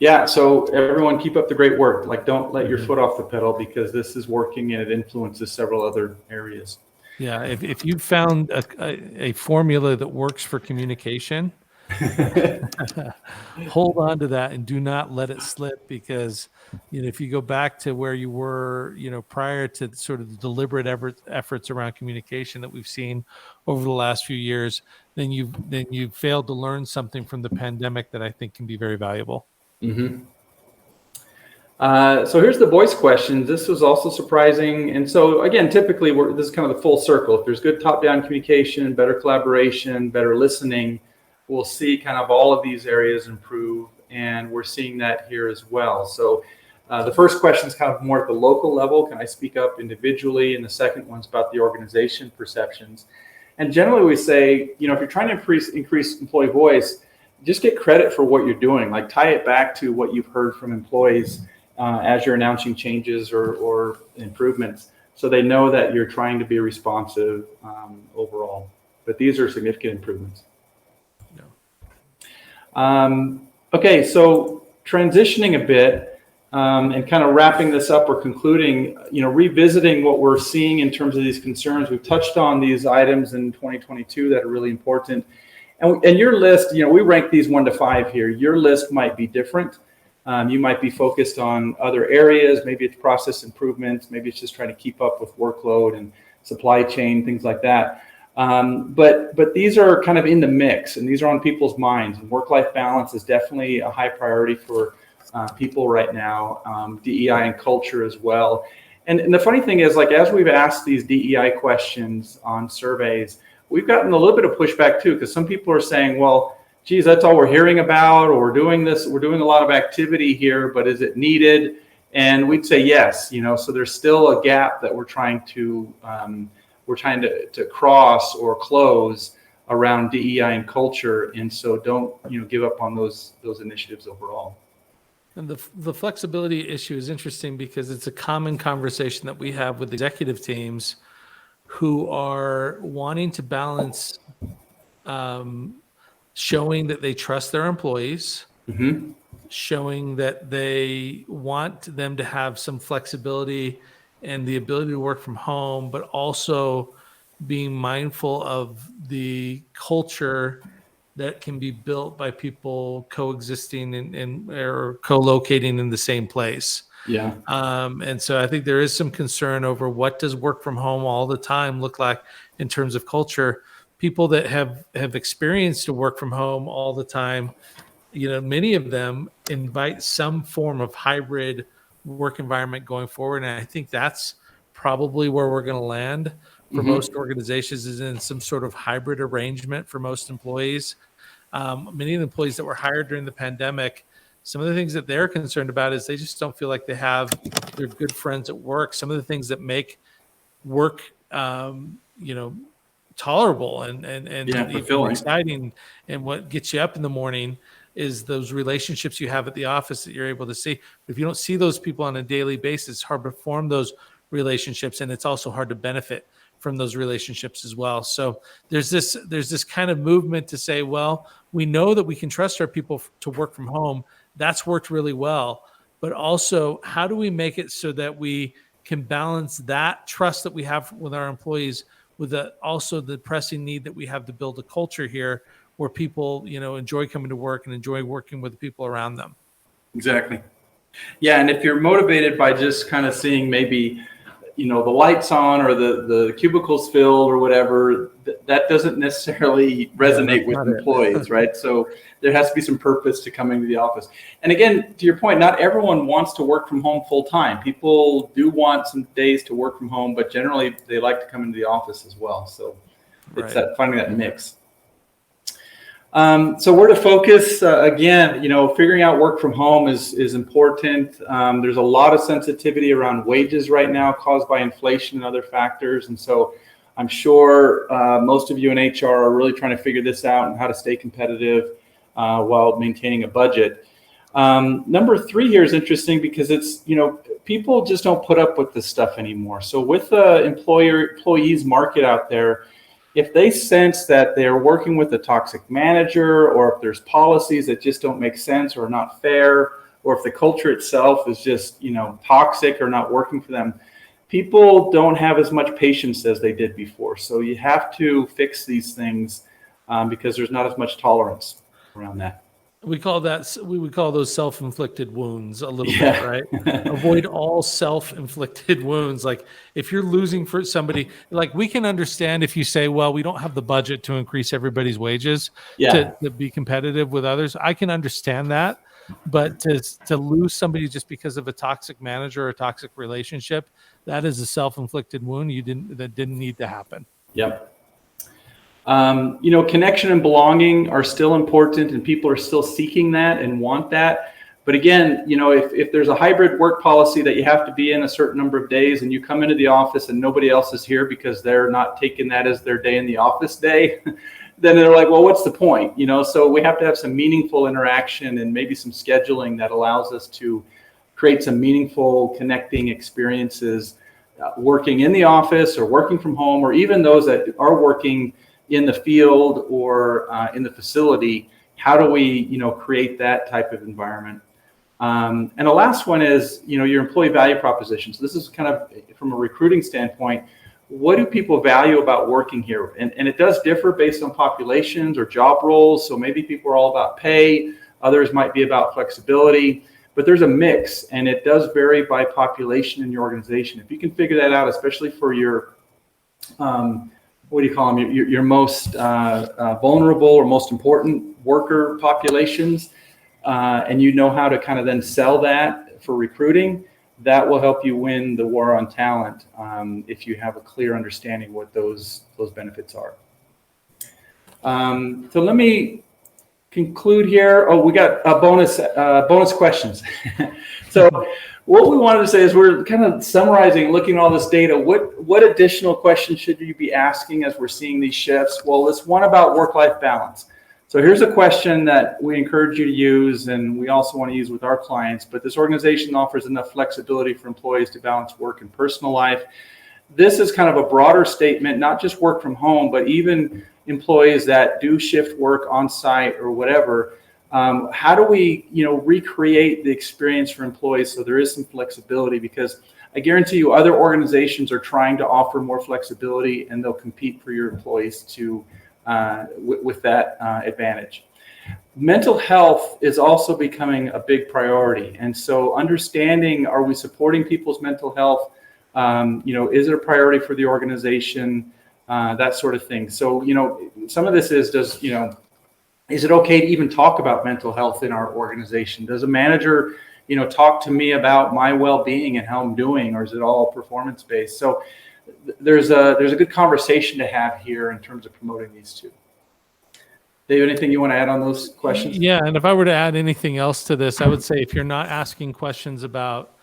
Yeah. So everyone keep up the great work. Like, don't let your foot off the pedal, because this is working and it influences several other areas. Yeah. If you found a formula that works for communication, hold on to that and do not let it slip, because if you go back to where you were prior to sort of the deliberate efforts around communication that we've seen over the last few years, then you've failed to learn something from the pandemic that I think can be very valuable. So here's the voice questions. This was also surprising. And so again, typically this is kind of the full circle. If there's good top-down communication, better collaboration, better listening, we'll see kind of all of these areas improve. And we're seeing that here as well. So the first question is kind of more at the local level. Can I speak up individually? And the second one's about the organization perceptions. And generally we say, if you're trying to increase employee voice, just get credit for what you're doing. Like tie it back to what you've heard from employees as you're announcing changes or improvements, so they know that you're trying to be responsive overall. But these are significant improvements. Okay, so transitioning a bit and kind of wrapping this up or concluding, revisiting what we're seeing in terms of these concerns. We've touched on these items in 2022 that are really important. And your list, we rank these 1 to 5 here. Your list might be different. You might be focused on other areas. Maybe it's process improvements. Maybe it's just trying to keep up with workload and supply chain, things like that. But these are kind of in the mix, and these are on people's minds. And work-life balance is definitely a high priority for people right now. DEI and culture as well. And the funny thing is, like, as we've asked these DEI questions on surveys, we've gotten a little bit of pushback too, because some people are saying, well, geez, that's all we're hearing about, or we're doing a lot of activity here, but is it needed? And we'd say yes, so there's still a gap that we're trying to cross or close around DEI and culture. And so don't, give up on those initiatives overall. And the flexibility issue is interesting because it's a common conversation that we have with executive teams who are wanting to balance showing that they trust their employees, mm-hmm. showing that they want them to have some flexibility and the ability to work from home, but also being mindful of the culture that can be built by people coexisting or co-locating in the same place. Yeah. And so I think there is some concern over what does work from home all the time look like in terms of culture. People that have experienced to work from home all the time, many of them invite some form of hybrid work environment going forward. And I think that's probably where we're going to land for mm-hmm. most organizations, is in some sort of hybrid arrangement for most employees. Many of the employees that were hired during the pandemic, some of the things that they're concerned about is they just don't feel like they have their good friends at work. Some of the things that make work, tolerable and even exciting, and what gets you up in the morning is those relationships you have at the office that you're able to see. But if you don't see those people on a daily basis, it's hard to form those relationships, and it's also hard to benefit from those relationships as well. So there's this kind of movement to say, well, we know that we can trust our people to work from home. That's worked really well. But also, how do we make it so that we can balance that trust that we have with our employees with also the pressing need that we have to build a culture here where people, enjoy coming to work and enjoy working with the people around them. Exactly. Yeah. And if you're motivated by just kind of seeing maybe, the lights on or the cubicles filled or whatever, that doesn't necessarily resonate with employees, right? So there has to be some purpose to coming to the office. And again, to your point, not everyone wants to work from home full time. People do want some days to work from home, but generally they like to come into the office as well. So it's finding that mix. So where to focus, again, figuring out work from home is important. There's a lot of sensitivity around wages right now caused by inflation and other factors. And so I'm sure most of you in HR are really trying to figure this out and how to stay competitive while maintaining a budget. Number 3 here is interesting because it's, people just don't put up with this stuff anymore. So with the employees market out there, if they sense that they're working with a toxic manager, or if there's policies that just don't make sense or are not fair, or if the culture itself is just, toxic or not working for them, people don't have as much patience as they did before. So you have to fix these things because there's not as much tolerance around that. We would call those self-inflicted wounds a little bit, right? Avoid all self-inflicted wounds. Like if you're losing for somebody, like we can understand if you say, well, we don't have the budget to increase everybody's wages to be competitive with others. I can understand that. But to lose somebody just because of a toxic manager or a toxic relationship, that is a self-inflicted wound that didn't need to happen. Yep. Connection and belonging are still important, and people are still seeking that and want that. But again, if there's a hybrid work policy that you have to be in a certain number of days, and you come into the office and nobody else is here because they're not taking that as their day in the office day, then they're like, well, what's the point? So we have to have some meaningful interaction and maybe some scheduling that allows us to create some meaningful connecting experiences, working in the office or working from home, or even those that are working in the field or in the facility. How do we, create that type of environment? And the last one is, your employee value proposition. So this is kind of from a recruiting standpoint. What do people value about working here? And it does differ based on populations or job roles. So maybe people are all about pay. Others might be about flexibility. But there's a mix, and it does vary by population in your organization. If you can figure that out, especially for your, what do you call them, your most vulnerable or most important worker populations, and you know how to kind of then sell that for recruiting, that will help you win the war on talent if you have a clear understanding what those benefits are. So let me conclude here. Oh, we got a bonus questions. So what we wanted to say is we're kind of summarizing, looking at all this data. What additional questions should you be asking as we're seeing these shifts? Well, it's one about work-life balance. So here's a question that we encourage you to use, and we also want to use with our clients. But this organization offers enough flexibility for employees to balance work and personal life. This is kind of a broader statement, not just work from home, but even employees that do shift work on site or whatever. How do we, recreate the experience for employees so there is some flexibility? Because I guarantee you other organizations are trying to offer more flexibility, and they'll compete for your employees to with that advantage. Mental health is also becoming a big priority. And so understanding, are we supporting people's mental health? Is it a priority for the organization? That sort of thing. So, some of this is is it okay to even talk about mental health in our organization? Does a manager, talk to me about my well-being and how I'm doing, or is it all performance-based? So there's a good conversation to have here in terms of promoting these two. Dave, anything you want to add on those questions? Yeah, and if I were to add anything else to this, I would say if you're not asking questions about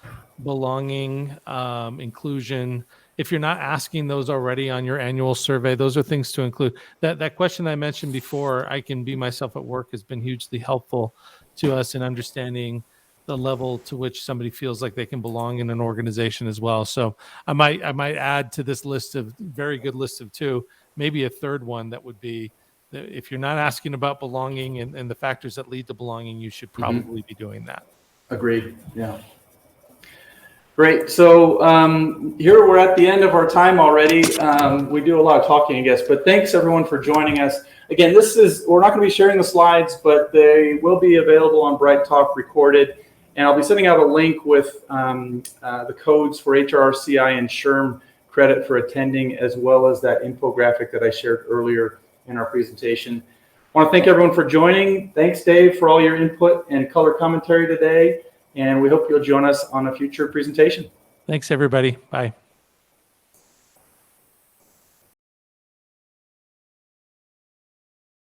belonging, inclusion, if you're not asking those already on your annual survey, those are things to include. That question I mentioned before, I can be myself at work, has been hugely helpful to us in understanding the level to which somebody feels like they can belong in an organization as well. So I might add to this very good list of two, maybe a third one that would be that if you're not asking about belonging and the factors that lead to belonging, you should probably be doing that. Agreed. Yeah. Great. So here we're at the end of our time already. We do a lot of talking, I guess, but thanks everyone for joining us. Again, we're not going to be sharing the slides, but they will be available on Bright Talk recorded. And I'll be sending out a link with the codes for HRCI and SHRM credit for attending, as well as that infographic that I shared earlier in our presentation. I want to thank everyone for joining. Thanks, Dave, for all your input and color commentary today. And we hope you'll join us on a future presentation. Thanks, everybody. Bye.